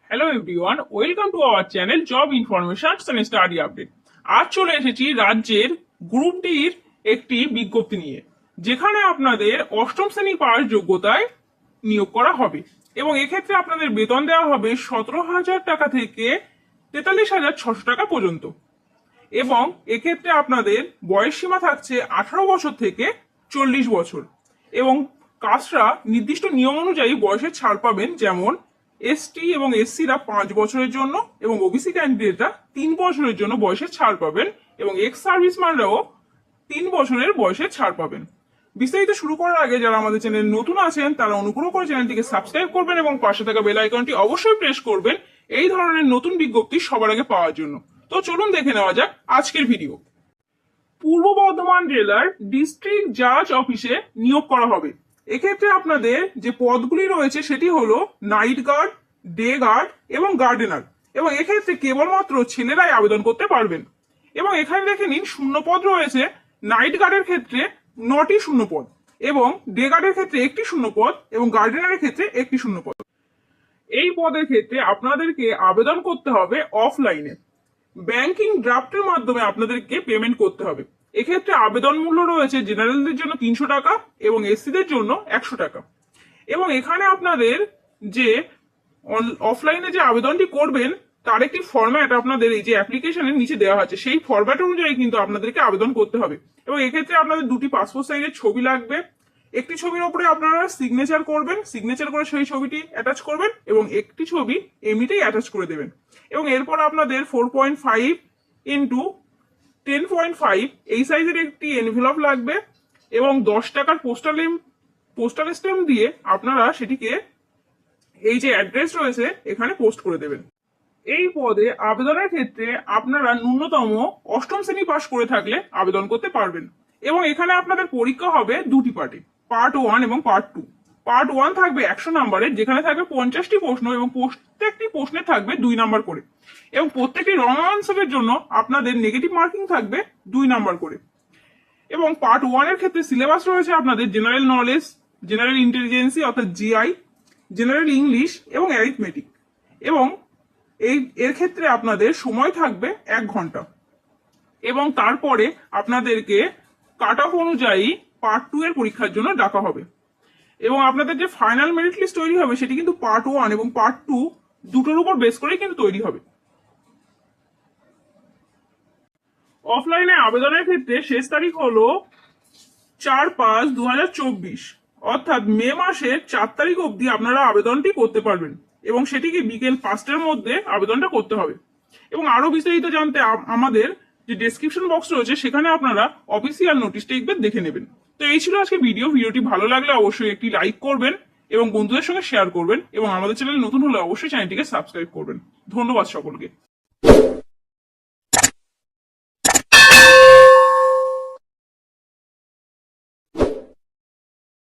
Hello everyone, welcome to our channel job information and study update. আজ চলে এসেছি রাজ্যের গ্রুপ ডির একটি বিজ্ঞপ্তি নিয়ে, যেখানে আপনাদের অষ্টম শ্রেণী পাস যোগ্যতায় নিয়োগ করা হবে এবং এক্ষেত্রে আপনাদের বেতন দেওয়া হবে 17,000 টাকা থেকে 43,600 টাকা পর্যন্ত। এবং এক্ষেত্রে আপনাদের বয়স সীমা থাকছে 18 বছর থেকে 40 বছর এবং কাস্টরা নির্দিষ্ট নিয়ম অনুযায়ী বয়সের ছাড় পাবেন, যেমন এসটি এবং এসসিরা 5 বছরের জন্য এবং ওবিসি ক্যান্ডিডেটরা 3 বছরের জন্য বয়সের ছাড় পাবেন এবং এক্স সার্ভিসম্যানরাও 3 বছরের বয়সের ছাড় পাবেন। বিস্তারিত শুরু করার আগে যারা আমাদের চ্যানেল নতুন আছেন তারা অনুগ্রহ করে চ্যানেলটিকে সাবস্ক্রাইব করবেন এবং পাশে থাকা বেল আইকনটি অবশ্যই প্রেস করবেন এই ধরনের নতুন বিজ্ঞপ্তি সবার আগে পাওয়ার জন্য। তো চলুন দেখে নেওয়া যাক আজকের ভিডিও। পূর্ব বর্ধমান জেলার ডিস্ট্রিক্ট জাজ অফিসে নিয়োগ করা হবে। এক্ষেত্রে আপনাদের যে পদগুলি রয়েছে সেটি হলো নাইট গার্ড, ডে গার্ড এবং গার্ডেনার, এবং এক্ষেত্রে কেবলমাত্র ছেলেরাই আবেদন করতে পারবেন। এবং এখানে দেখে নিন, শূন্য পদ রয়েছে নাইট গার্ডের ক্ষেত্রে 9টি শূন্য পদ এবং ডে গার্ডের ক্ষেত্রে 1টি শূন্য পদ এবং গার্ডেনারের ক্ষেত্রে 1টি শূন্য পদ। এই পদের ক্ষেত্রে আপনাদেরকে আবেদন করতে হবে অফলাইনে। ব্যাংকিং ড্রাফটের মাধ্যমে আপনাদেরকে পেমেন্ট করতে হবে। এক্ষেত্রে আবেদন মূল্য রয়েছে জেনারেলদের জন্য 300 টাকা এবং এসসিদের জন্য 100 টাকা। এবং এখানে আপনাদের যে অফলাইনে যে আবেদনটি করবেন তার একটি ফরম্যাট আপনাদের এই যে অ্যাপ্লিকেশনের নিচে দেওয়া আছে, সেই ফরম্যাট অনুযায়ী কিন্তু আপনাদেরকে আবেদন করতে হবে। এবং এক্ষেত্রে আপনাদের 2টি পাসপোর্ট সাইজের ছবি লাগবে। একটি ছবির উপরে আপনারা সিগনেচার করবেন, সিগনেচার করে সেই ছবিটি অ্যাটাচ করবেন এবং একটি ছবি এমনিতেই অ্যাটাচ করে দেবেন। এবং এরপর আপনাদের 4.5 ইন্টু 10.5 এই সাইজের একটি এনভেলপ লাগবে এবং 10 টাকার পোস্টাল স্ট্যাম্প দিয়ে আপনারা সেটিকে এই যে অ্যাড্রেস রয়েছে এখানে পোস্ট করে দেবেন। এই পদে আবেদনের ক্ষেত্রে আপনারা ন্যূনতম অষ্টম শ্রেণী পাস করে থাকলে আবেদন করতে পারবেন। এবং এখানে আপনাদের পরীক্ষা হবে 2টি পার্টে, পার্ট 1 এবং পার্ট 2। পার্ট 1 থাকবে 100 নম্বরের, যেখানে থাকবে 50টি প্রশ্ন এবং প্রত্যেকটি প্রশ্নে থাকবে 2 নাম্বার করে এবং প্রত্যেকটি রং আনসারের জন্য আপনাদের নেগেটিভ মার্কিং থাকবে 2 নাম্বার করে। এবং পার্ট 1 এর ক্ষেত্রে সিলেবাস রয়েছে আপনাদের জেনারেল নলেজ, জেনারেল ইন্টেলিজেন্সি অর্থাৎ জিআই, জেনারেল ইংলিশ এবং অ্যারিথমেটিক। এবং এর ক্ষেত্রে আপনাদের সময় থাকবে 1 ঘন্টা এবং তারপরে আপনাদেরকে কাট অফ অনুযায়ী পার্ট 2 এর পরীক্ষার জন্য ডাকা হবে। এবং আপনাদের যে ফাইনাল মেরিট লিস্ট তৈরি হবে সেটি কিন্তু পার্ট 1 এবং পার্ট 2 দুটোর উপর বেস করেই কিন্তু তৈরি হবে। অফলাইনে আবেদনের ক্ষেত্রে শেষ তারিখ হলো 4/5/2024, অর্থাৎ মে মাসের 4 তারিখ অবধি আপনারা আবেদনটি করতে পারবেন এবং সেটিকে বিকেল 5টার মধ্যে আবেদনটা করতে হবে। এবং আরো বিস্তারিত জানতে আমাদের যে ডেসক্রিপশন বক্স রয়েছে সেখানে আপনারা অফিসিয়াল নোটিশটা একবার দেখে নেবেন। তো এই ছিল আজকে ভিডিওটি ভালো লাগলে অবশ্যই একটি লাইক করবেন এবং বন্ধুদের সঙ্গে শেয়ার করবেন এবং আমাদের চ্যানেল নতুন হলে অবশ্যই চ্যানেলটিকে সাবস্ক্রাইব করবেন। ধন্যবাদ সকলকে।